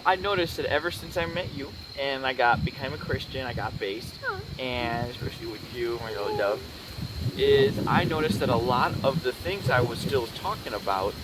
I noticed that ever since I met you and became a Christian, I got based, and especially with you, my little dove, is I noticed that a lot of the things I was still talking about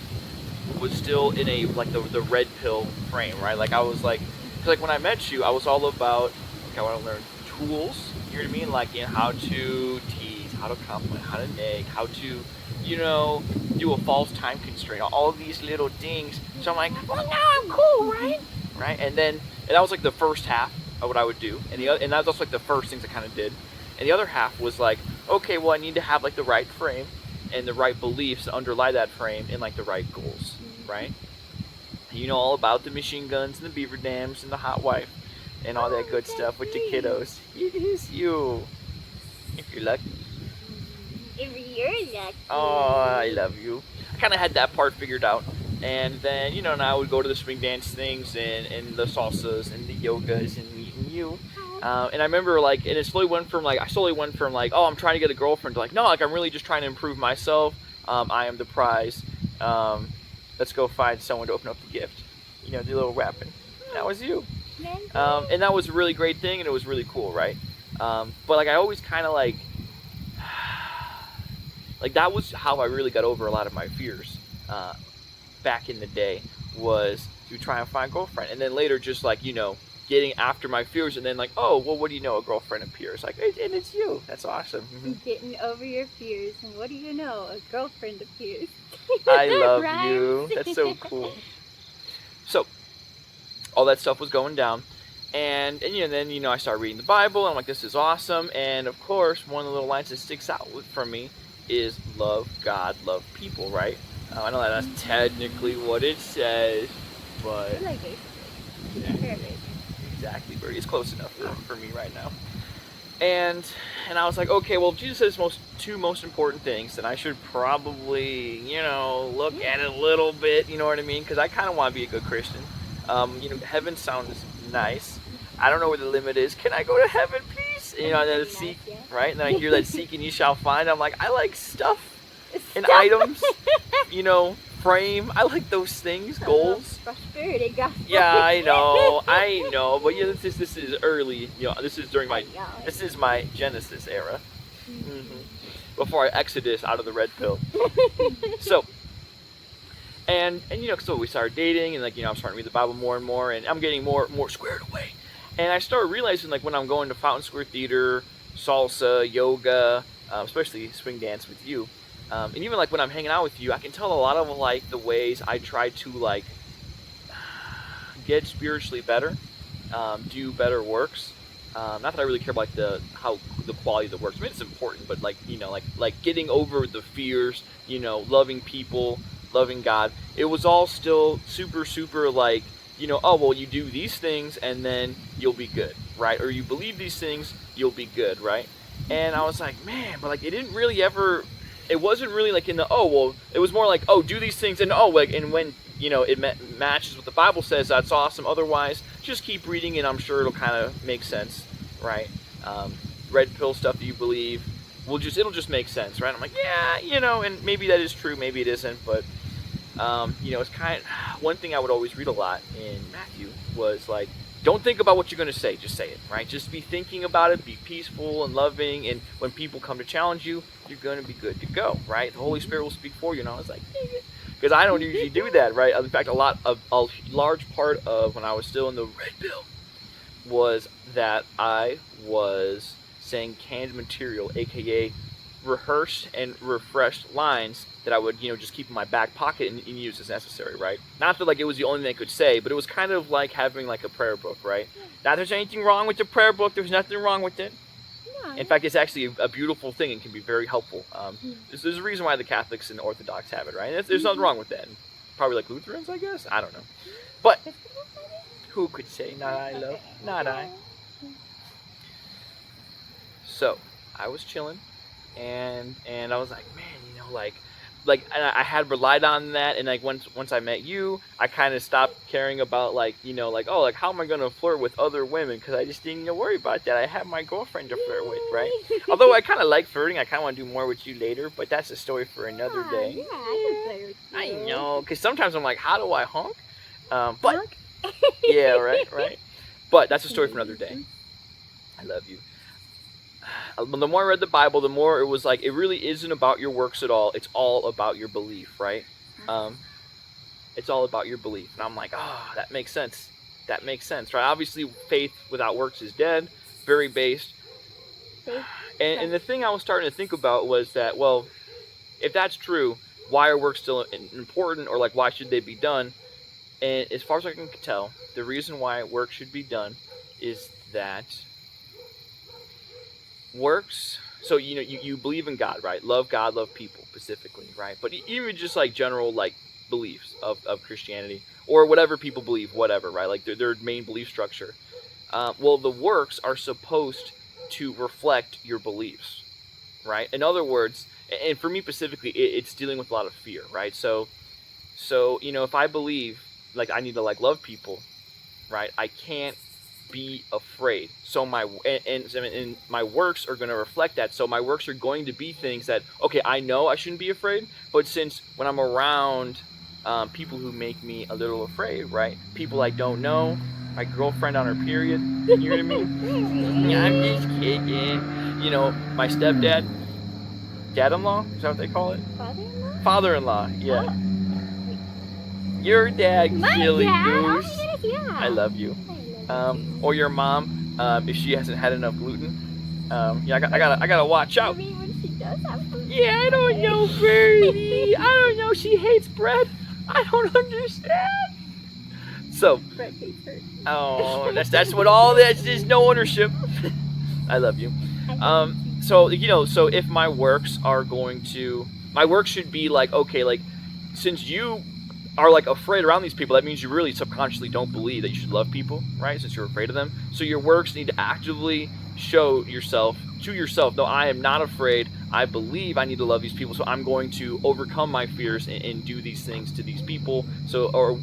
was still in a like the red pill frame, right? Like I was like, cause like when I met you, I was all about okay, I want to learn tools. You know what I mean? Like how to tease, how to compliment, how to nag, how to, you know, do a false time constraint, all of these little things. So I'm like, well, now I'm cool, right? Right? And that was like the first half of what I would do, and that was also like the first things I kind of did. And the other half was like, okay, well, I need to have like the right frame and the right beliefs that underlie that frame and like the right goals, right? You know all about the machine guns and the beaver dams and the hot wife and all that good stuff with the kiddos. It is you. If you're lucky. If you're lucky. Oh, I love you. I kind of had that part figured out. And then, you know, now I would go to the swing dance things and the salsas and the yogas and meeting you. And I remember like, and it slowly went from like, I slowly went from like, oh, I'm trying to get a girlfriend to like, no, like I'm really just trying to improve myself. I am the prize. Um, let's go find someone to open up the gift. You know, the little rapping. That was you. And that was a really great thing, and it was really cool, right? But like I always kind of like that was how I really got over a lot of my fears back in the day, was to try and find a girlfriend, and then later just like, you know, getting after my fears, and then like, oh well, what do you know, a girlfriend appears, like, and it's you. That's awesome. Getting over your fears, and what do you know, a girlfriend appears. I love Rhymes. you. That's so cool. So all that stuff was going down, and you know, then, you know, I started reading the Bible, and I'm like, this is awesome. And of course, one of the little lines that sticks out for me is love God, love people, right? I know that's technically what it says, but Like basically. yeah, exactly, Birdie. It's close enough for me right now. And I was like, okay, well, if Jesus says two most important things, then I should probably, you know, look at it a little bit. You know what I mean? Because I kind of want to be a good Christian. You know, heaven sounds nice. I don't know where the limit is. Can I go to heaven, please? You know, and then seek, right? And then I hear that seek and you shall find. I'm like, I like stuff and items. You know, frame. I like those things, goals. Prosperity gospel. Yeah, I know. But yeah, this is early. You know, this is during this is my Genesis era. Before I exodus out of the red pill. So. And you know, so we started dating, and like, you know, I'm starting to read the Bible more and more, and I'm getting more squared away. And I started realizing, like, when I'm going to Fountain Square Theater, salsa, yoga, especially swing dance with you, and even like when I'm hanging out with you, I can tell a lot of like the ways I try to like get spiritually better, do better works. Not that I really care about like the quality of the works. I mean, it's important, but like, you know, like getting over the fears, you know, loving people, loving God. It was all still super like, you know, oh well, you do these things and then you'll be good, right? Or you believe these things, you'll be good, right? And I was like, man, but like it didn't really ever. It wasn't really like in the, oh well. It was more like, oh, do these things, and oh, like, and when, you know, it matches what the Bible says, that's awesome. Otherwise, just keep reading, and I'm sure it'll kind of make sense, right? Red pill stuff that you believe it'll just make sense, right? I'm like, yeah, you know, and maybe that is true, maybe it isn't, but you know, it's kind of one thing I would always read a lot in Matthew was like, don't think about what you're going to say, just say it, right? Just be thinking about it, be peaceful and loving, and when people come to challenge you, you're going to be good to go, right? The Holy Spirit will speak for you. And I was like, because I don't usually do that, right? In fact, a large part of when I was still in the red pill was that I was saying canned material, aka rehearsed and refreshed lines that I would, you know, just keep in my back pocket and use as necessary, right? Not that like it was the only thing I could say, but it was kind of like having like a prayer book, right? Not there's anything wrong with the prayer book. There's nothing wrong with it. In fact, it's actually a beautiful thing and can be very helpful. There's a reason why the Catholics and the Orthodox have it, right? There's nothing wrong with that. Probably like Lutherans, I guess. I don't know. But who could say? Not I, love. Not I. So I was chilling, and I was like, man, you know, like and I had relied on that, and like once I met you, I kind of stopped caring about like, you know, like, oh, like how am I gonna flirt with other women, because I just didn't worry about that. I have my girlfriend to flirt with, right? Although I kind of like flirting, I kind of want to do more with you later, but that's a story for another day. Yeah, I can play with you. I know, because sometimes I'm like, how do I honk? But Yeah, right, right. But that's a story for another day. I love you. The more I read the Bible, the more it was like it really isn't about your works at all. It's all about your belief, right? Um, it's all about your belief, and I'm like, oh, that makes sense. That makes sense, right? Obviously, faith without works is dead. Very based. And the thing I was starting to think about was that, well, if that's true, why are works still important, or like why should they be done? And as far as I can tell, the reason why work should be done is that works. So you believe in God, right? Love God, love people specifically, right? But even just like general like beliefs of Christianity or whatever people believe, whatever, right? Like their main belief structure. Well, the works are supposed to reflect your beliefs, right? In other words, and for me specifically, it's dealing with a lot of fear, right? So if I believe like I need to like love people, right? I can't be afraid. So and my works are going to reflect that. So my works are going to be things that, okay, I know I shouldn't be afraid, but since when I'm around people who make me a little afraid, right? People I don't know, my girlfriend on her period, you know what I mean? I'm just kidding. My stepdad, dad-in-law, is that what they call it? Father-in-law? Father-in-law, yeah. Oh. Your dad, My silly dad? goose. Oh, yes, yeah. I love you. I love you. Or your mom, if she hasn't had enough gluten. Yeah, I gotta watch out. You mean when she does have gluten? Yeah, I don't know, Birdie. I don't know. She hates bread. I don't understand. So, Bread hates her. oh, that's what all that is. No ownership. I love you. So so if my works are going to, my work should be like, okay, like since you are like afraid around these people, that means you really subconsciously don't believe that you should love people, right? Since you're afraid of them. So your works need to actively show yourself to yourself, no, I am not afraid. I believe I need to love these people, so I'm going to overcome my fears and do these things to these people, so or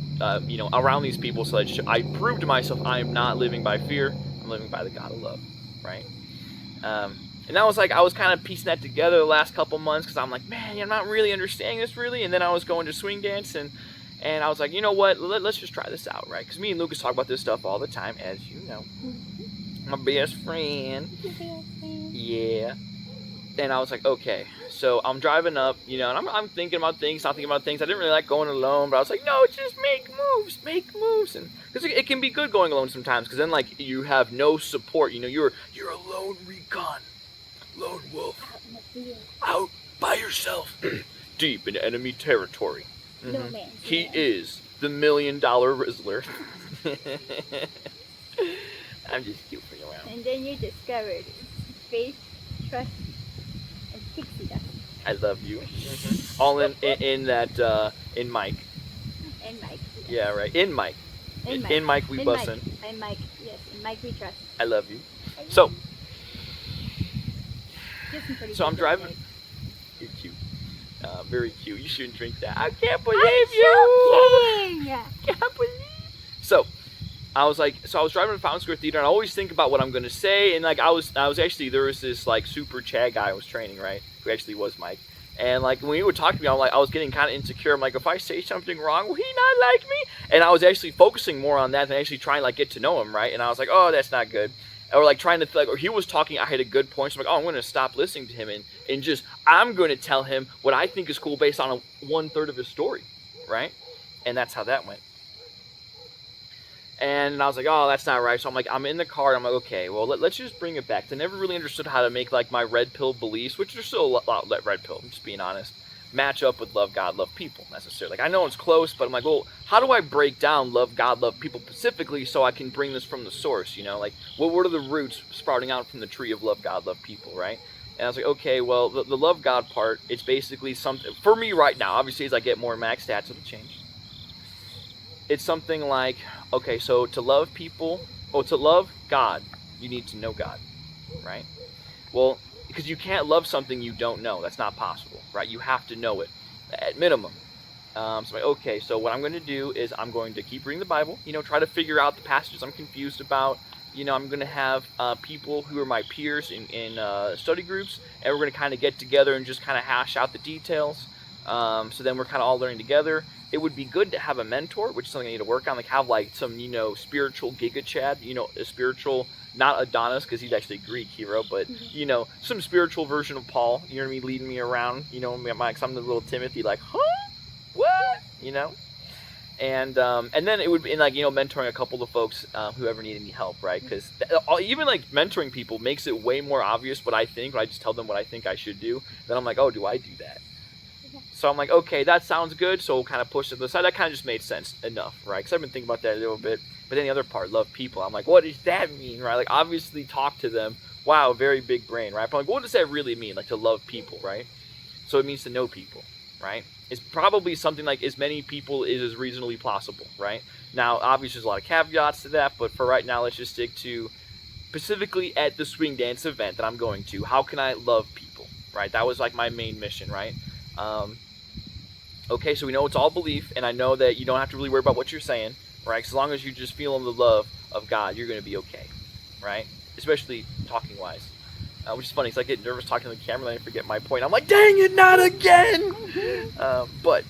around these people, so that I prove to myself I am not living by fear. I'm living by the God of love, right? And that was like, I was kind of piecing that together the last couple months because I'm like, man, I'm not really understanding this really. And then I was going to swing dance and I was like, you know what, let's just try this out, right? Because me and Lucas talk about this stuff all the time, as you know. My best friend. Yeah. And I was like, okay. So I'm driving up, and I'm thinking about things, not thinking about things. I didn't really like going alone, but I was like, no, just make moves. And because it can be good going alone sometimes, because then like you have no support. You're a lone recon, lone wolf, out by yourself, deep in enemy territory. No man. He is the $1 Million Rizzler. I'm just goofing around. And then you discovered faith, trust, and pixie dust. I love you. Mm-hmm. All in that in Mike. And Mike. Yes. Yeah, right. In Mike. In Mike we bussin'. In Mike, yes. In Mike we trust. I love you. So I'm driving. Day. You're cute. Very cute. You shouldn't drink that. I can't believe you. Can't believe. So I was driving to Fountain Square Theater, and I always think about what I'm gonna say. And like I was actually, there was this like super Chad guy I was training, right? Who actually was Mike. And like when he would talk to me, I was getting kind of insecure. I'm like, if I say something wrong, will he not like me? And I was actually focusing more on that than actually trying to like get to know him, right? And I was like, oh, that's not good. Or like trying to or he was talking, I had a good point, so I'm like, oh, I'm gonna stop listening to him and just I'm gonna tell him what I think is cool based on 1/3 of his story, right? And that's how that went. And I was like, oh, that's not right. So I'm like, I'm in the car. And I'm like, okay, well, let's just bring it back. I never really understood how to make like my red pill beliefs, which are still a lot red pill, I'm just being honest, match up with love God, love people necessarily. Like I know it's close, but I'm like, well, how do I break down love God, love people specifically so I can bring this from the source? Like what are the roots sprouting out from the tree of love God, love people, right? And I was like, okay, well, the love God part, it's basically something for me right now. Obviously, as I get more max stats, it'll change. It's something like, okay, so to love people, to love God, you need to know God, right? Well, because you can't love something you don't know. That's not possible, right? You have to know it, at minimum. So I'm like, okay, so what I'm going to do is I'm going to keep reading the Bible, try to figure out the passages I'm confused about. I'm going to have people who are my peers in study groups, and we're going to kind of get together and just kind of hash out the details. So then we're kind of all learning together. it would be good to have a mentor, which is something I need to work on, like have like some, spiritual Giga Chad, a spiritual, not Adonis, because he's actually a Greek hero, but, some spiritual version of Paul, you know what I mean, leading me around, cause I'm the little Timothy, like, huh? What? And then it would be like, mentoring a couple of folks who ever need any help, right? Because even like mentoring people makes it way more obvious what I think, when I just tell them what I think I should do. Then I'm like, oh, do I do that? So I'm like, okay, that sounds good. So we'll kind of push it to the side. That kind of just made sense enough, right? Because I've been thinking about that a little bit. But then the other part, love people. I'm like, what does that mean, right? Like, obviously talk to them. Wow, very big brain, right? But I'm like, what does that really mean? Like, to love people, right? So it means to know people, right? It's probably something like as many people as reasonably possible, right? Now, obviously, there's a lot of caveats to that. But for right now, let's just stick to specifically at the swing dance event that I'm going to. How can I love people, right? That was like my main mission, right? Okay, so we know it's all belief, and I know that you don't have to really worry about what you're saying, right? As long as you just feel the love of God, you're going to be okay, right? Especially talking-wise. Which is funny, because I get nervous talking to the camera, and I forget my point. I'm like, dang it, not again! But...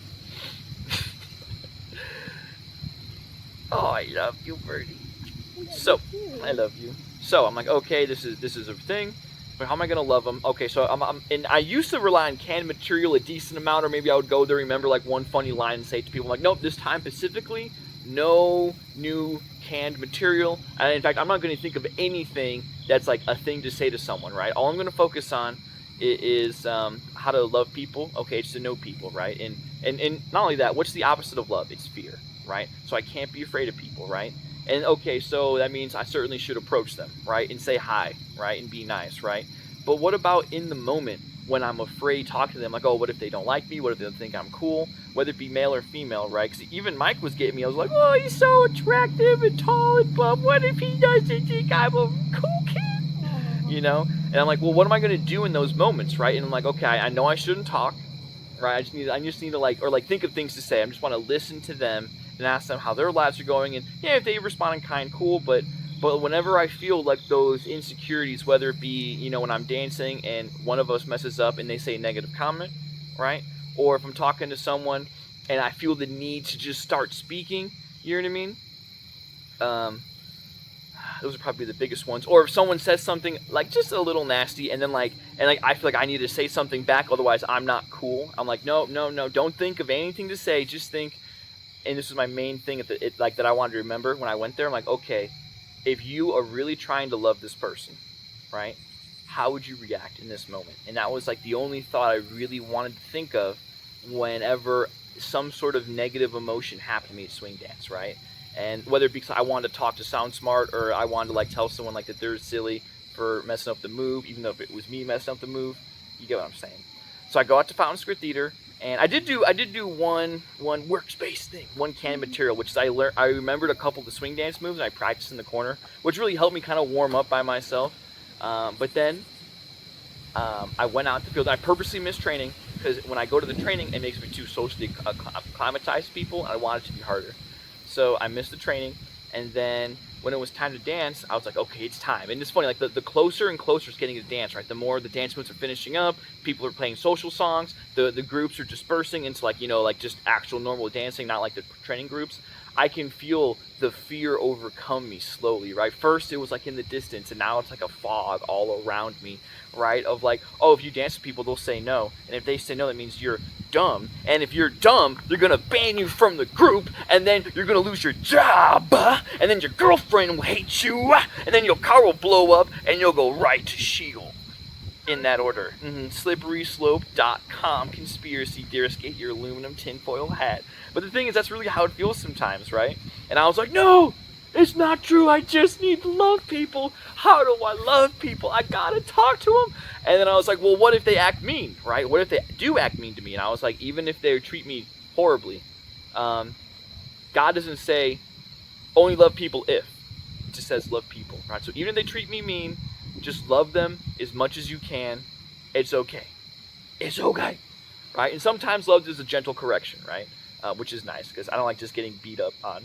oh, I love you, Birdie. So, I love you. So, I'm like, okay, this is a thing. But how am I going to love them? Okay, so and I used to rely on canned material a decent amount, or maybe I would go there, remember like one funny line and say it to people, I'm like, nope, this time specifically, no new canned material. And in fact, I'm not going to think of anything that's like a thing to say to someone, right? All I'm going to focus on is how to love people. Okay, it's to know people, right? And not only that, what's the opposite of love? It's fear, right? So I can't be afraid of people, right? And okay, so that means I certainly should approach them, right? And say hi, right? And be nice, right? But what about in the moment when I'm afraid talking to them? Like, oh, what if they don't like me? What if they don't think I'm cool? Whether it be male or female, right? Because even Mike was getting me. I was like, oh, he's so attractive and tall and plump. What if he doesn't think I'm a cool kid? And I'm like, well, what am I going to do in those moments, right? And I'm like, okay, I know I shouldn't talk, right? I just need to like think of things to say. I just want to listen to them and ask them how their lives are going, and yeah, if they respond in kind, cool. But whenever I feel like those insecurities, whether it be when I'm dancing and one of us messes up and they say a negative comment, right? Or if I'm talking to someone and I feel the need to just start speaking, you know what I mean? Those are probably the biggest ones. Or if someone says something like just a little nasty, and then I feel like I need to say something back, otherwise I'm not cool. I'm like, no, don't think of anything to say, just think. And this is my main thing that I wanted to remember when I went there. I'm like, okay, if you are really trying to love this person, right, how would you react in this moment? And that was like the only thought I really wanted to think of whenever some sort of negative emotion happened to me at swing dance, right? And whether it be because I wanted to talk to Sound Smart, or I wanted to like tell someone like that they're silly for messing up the move, even though if it was me messing up the move, you get what I'm saying. So I go out to Fountain Square Theater. And I did do one workspace thing, one canned material, which I remembered a couple of the swing dance moves, and I practiced in the corner, which really helped me kind of warm up by myself. But then I went out to the field, and I purposely missed training, because when I go to the training, it makes me too socially acclimatized to people, and I want it to be harder. So I missed the training, and then when it was time to dance, I was like, okay, it's time. And it's funny, like the closer and closer it's getting to dance, right? The more the dance moves are finishing up, people are playing social songs, the groups are dispersing into like just actual normal dancing, not like the training groups. I can feel the fear overcome me slowly, right? First it was like in the distance, and now it's like a fog all around me, right? Of like, oh, if you dance with people, they'll say no. And if they say no, that means you're dumb. And if you're dumb, they're gonna ban you from the group, and then you're gonna lose your job, and then your girlfriend will hate you, and then your car will blow up, and you'll go right to Sheol. In that order. SlipperySlope.com, conspiracy theorist, get your aluminum tinfoil hat. But the thing is, that's really how it feels sometimes, right? And I was like, no, it's not true. I just need to love people. How do I love people? I gotta talk to them. And then I was like, well, what if they act mean, right? What if they do act mean to me? And I was like, even if they treat me horribly, God doesn't say only love people if. It just says love people, right? So even if they treat me mean, just love them as much as you can. It's okay. It's okay, right? And sometimes love is a gentle correction, right? Which is nice, because I don't like just getting beat up on.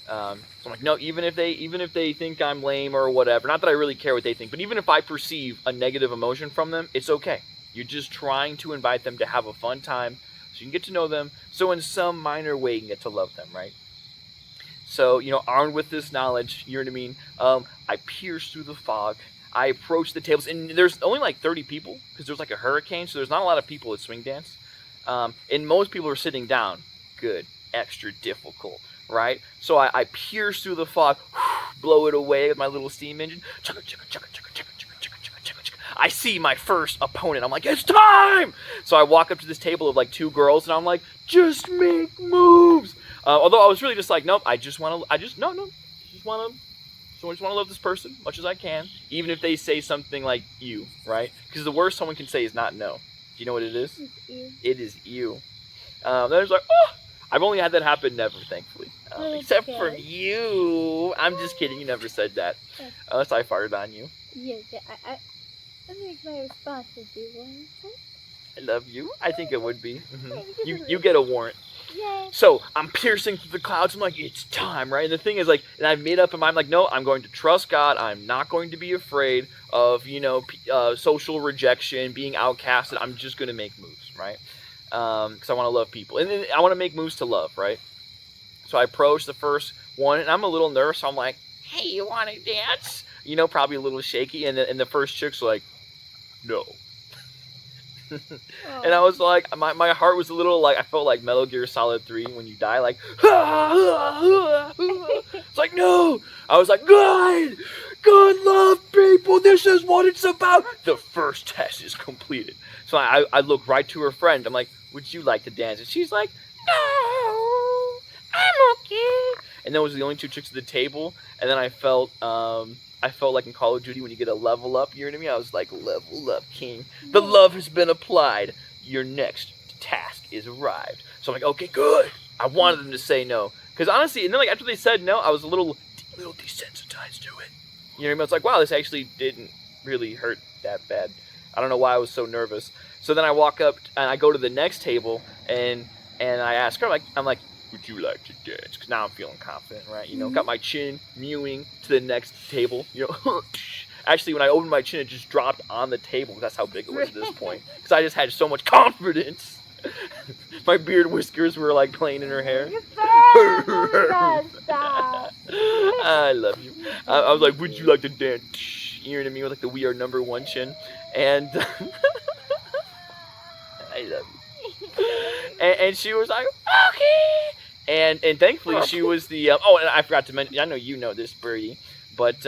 So I'm like, no, even if they think I'm lame or whatever, not that I really care what they think, but even if I perceive a negative emotion from them, it's okay. You're just trying to invite them to have a fun time, So you can get to know them. So in some minor way, you can get to love them, right? So, armed with this knowledge, you know what I mean? I pierce through the fog. I approach the tables, and there's only like 30 people because there's like a hurricane, so there's not a lot of people at Swing Dance. And most people are sitting down. Good. Extra difficult, right? So I pierce through the fog, blow it away with my little steam engine. I see my first opponent. I'm like, it's time! So I walk up to this table of like 2 girls, and I'm like, just make moves. Although I was really just like, nope, I just want to love this person as much as I can, even if they say something like you, right? Because the worst someone can say is not no. Do you know what it is? It's you. It is you. Then I was like, oh! I've only had that happen never, thankfully. Except for you. I'm just kidding. You never said that. Unless I farted on you. Yes, I think my response would be one. I love you. I think it would be. Mm-hmm. You get a warrant. Yay. So I'm piercing through the clouds. I'm like, it's time, right? And the thing is, like, and I've made up in my mind, like, no, I'm going to trust God. I'm not going to be afraid of, social rejection, being outcasted. I'm just going to make moves, right? Because I want to love people. And then I want to make moves to love, right? So I approach the first one, and I'm a little nervous. So I'm like, hey, you want to dance? Probably a little shaky. And the first chick's like, no. And I was like, my heart was a little like, I felt like Metal Gear Solid 3 when you die, like, it's like, no. I was like, God love people. This is what it's about. The first test is completed. So I look right to her friend. I'm like, would you like to dance? And she's like, no, I'm okay. And those were the only 2 chicks at the table. And then I felt like in Call of Duty when you get a level up, you know what I mean? I was like, level up, king. The love has been applied. Your next task is arrived. So I'm like, okay, good. I wanted them to say no. Because honestly, and then like after they said no, I was a little desensitized to it. You know what I mean? I was like, wow, this actually didn't really hurt that bad. I don't know why I was so nervous. So then I walk up and I go to the next table and I ask her, I'm like, would you like to dance? Because now I'm feeling confident, right? Got my chin mewing to the next table. Actually, when I opened my chin, it just dropped on the table. That's how big it was at this point. Because I just had so much confidence. My beard whiskers were like playing in her hair. Stop. I love you. I was like, would you like to dance? You know what I mean? With like the We Are Number One chin. And I love you. And she was like, okay. And thankfully she was the and I forgot to mention, I know you know this, Birdie, but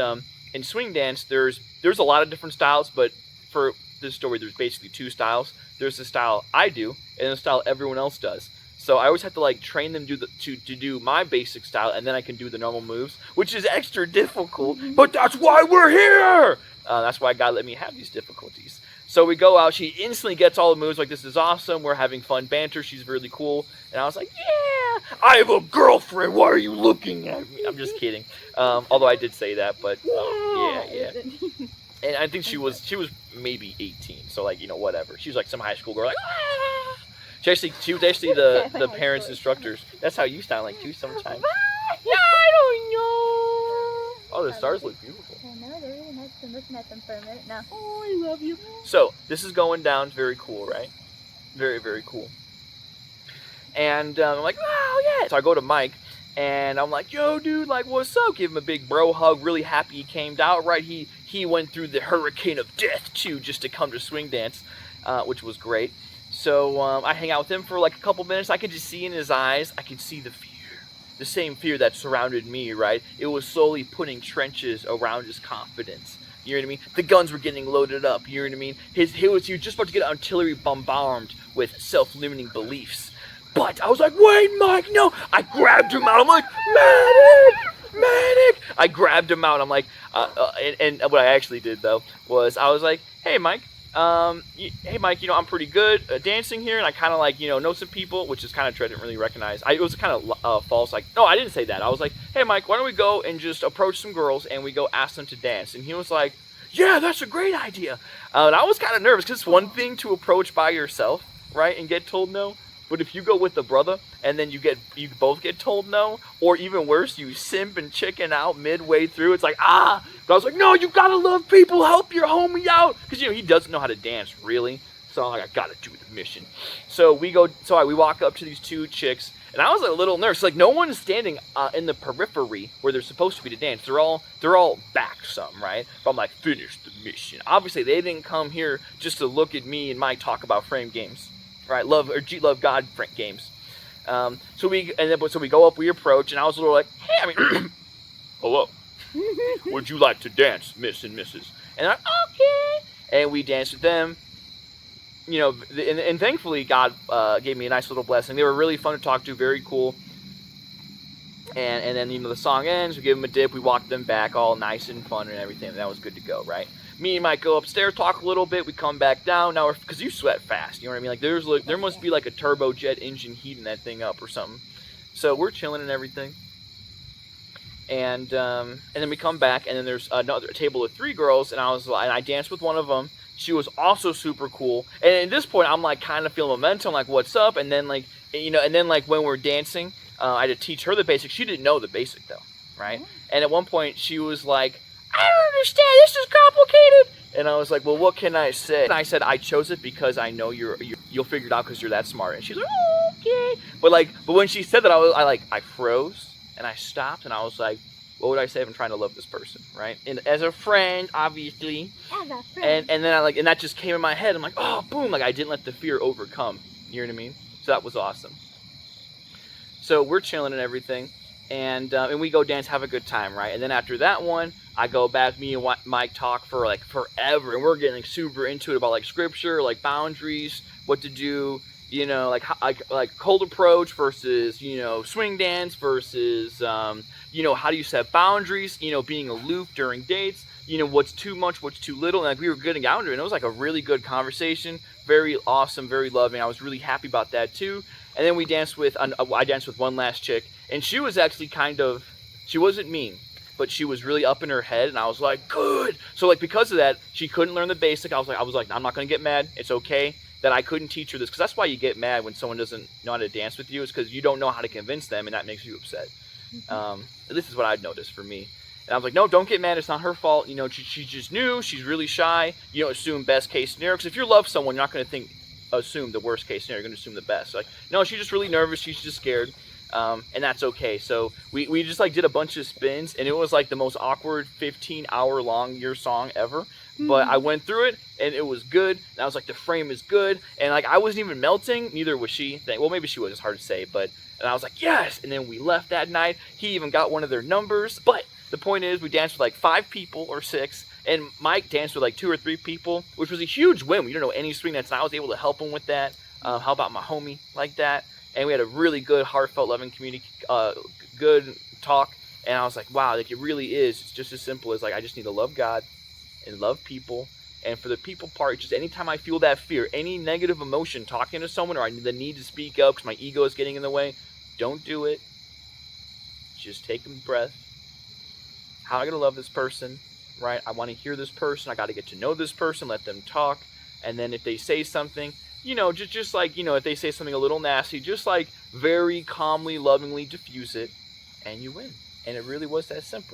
in Swing Dance there's a lot of different styles, but for this story there's basically 2 styles. There's the style I do and the style everyone else does. So I always have to like train them to do my basic style, and then I can do the normal moves, which is extra difficult, but that's why we're here. That's why God let me have these difficulties. So we go out. She instantly gets all the moves. Like, this is awesome. We're having fun banter. She's really cool. And I was like, yeah, I have a girlfriend. Why are you looking at me? I'm just kidding. Although I did say that, but yeah. And I think she was maybe 18. So like, whatever. She was like some high school girl. Like, ah! She was actually the parents' instructors. That's how you sound like too sometimes. Yeah, I don't know. Oh, the stars look beautiful. I know, they're really nice. Been looking at them for a minute now. Oh, I love you. So, this is going down. Very cool, right? Very, very cool. And I'm like, oh, yeah. So I go to Mike, and I'm like, yo, dude, like, what's up? Give him a big bro hug. Really happy he came out, right? He went through the hurricane of death, too, just to come to Swing Dance, which was great. So I hang out with him for like a couple minutes. I could just see in his eyes, I could see the fear. The same fear that surrounded me, right? It was slowly putting trenches around his confidence. You know what I mean? The guns were getting loaded up. You know what I mean? He was just about to get artillery bombarded with self-limiting beliefs. But I was like, wait, Mike, no! I grabbed him out. I'm like, medic! I grabbed him out. I'm like, and what I actually did though was I was like, hey, Mike. Hey Mike, I'm pretty good at dancing here, and I kind of like, know some people, which is kind of true. I didn't really recognize. It was kind of false. Like, no, I didn't say that. I was like, hey Mike, why don't we go and just approach some girls and we go ask them to dance? And he was like, yeah, that's a great idea. And I was kind of nervous because it's one thing to approach by yourself, right, and get told no. But if you go with a brother and then you both get told no, or even worse, you simp and chicken out midway through, it's like, But I was like, no, you gotta love people, help your homie out. Because, he doesn't know how to dance, really. So I'm like, I gotta do the mission. So we walk up to these two chicks, and I was like, a little nervous. Like no one's standing in the periphery where they're supposed to be to dance. They're all back some, right? But I'm like, finish the mission. Obviously, they didn't come here just to look at me and Mike talk about frame games, right? Love God games. So we go up, we approach, and I was a little like, hey, I mean, hello, would you like to dance, Miss and Mrs.? And I'm like, okay, and we danced with them. You know, and thankfully God gave me a nice little blessing. They were really fun to talk to, very cool. And then, you know, the song ends, we give them a dip, we walk them back, all nice and fun and everything, and that was good to go, right? Me and Mike go upstairs, talk a little bit, we come back down, now because you sweat fast, you know what I mean? Like, there must be like a turbojet engine heating that thing up or something. So we're chilling and everything. And then we come back, and then there's another table of 3 girls, and I danced with one of them. She was also super cool. And at this point, I'm like kind of feeling momentum, like what's up? And then like, you know, and then like when we're dancing, I had to teach her the basics. She didn't know the basic though, right? And at one point, she was like, I don't understand. This is complicated. And I was like, well, what can I say? And I said, I chose it because I know you'll figure it out because you're that smart. And she's like, oh, okay. But when she said that, I froze and I stopped and I was like, what would I say if I'm trying to love this person, right? And as a friend, obviously. As a friend. And then and that just came in my head. I'm like, oh, boom! Like I didn't let the fear overcome. You know what I mean? So that was awesome. So we're chilling and everything, and we go dance, have a good time, right? And then after that one, I go back. Me and Mike talk for like forever, and we're getting like, super into it about like scripture, like boundaries, what to do. You know, like cold approach versus, you know, swing dance versus, you know, how do you set boundaries, you know, being aloof during dates, you know, what's too much, what's too little. And like we were getting out into it, and it was like a really good conversation, very awesome, very loving. I was really happy about that too. And then I danced with one last chick, and she was actually she wasn't mean, but she was really up in her head, and I was like, good. So like because of that, she couldn't learn the basic. I was like, I'm not gonna get mad. It's okay that I couldn't teach her this, because that's why you get mad when someone doesn't know how to dance with you, is because you don't know how to convince them, and that makes you upset. This is what I'd noticed for me. And I was like, no, don't get mad. It's not her fault. You know, she just knew. She's really shy. You don't assume best case scenario, because if you love someone, you're not going to assume the worst case scenario. You're going to assume the best. So like, no, she's just really nervous. She's just scared. And that's okay. So we just like did a bunch of spins, and it was like the most awkward 15-hour long year song ever. But I went through it, and it was good. And I was like, the frame is good. And like, I wasn't even melting. Neither was she. Well, maybe she was. It's hard to say. And I was like, yes. And then we left that night. He even got one of their numbers. But the point is, we danced with like 5 people or 6. And Mike danced with like 2 or 3 people, which was a huge win. We didn't know any swing dance, and I was able to help him with that. How about my homie like that? And we had a really good, heartfelt, loving community, good talk. And I was like, wow, like it really is. It's just as simple as like, I just need to love God and love people. And for the people part, just anytime I feel that fear, any negative emotion, talking to someone, or the need to speak up because my ego is getting in the way, don't do it. Just take a breath. How am I going to love this person, right? I want to hear this person. I got to get to know this person, let them talk. And then if they say something, you know, just like, you know, if they say something a little nasty, just like very calmly, lovingly diffuse it, and you win. And it really was that simple.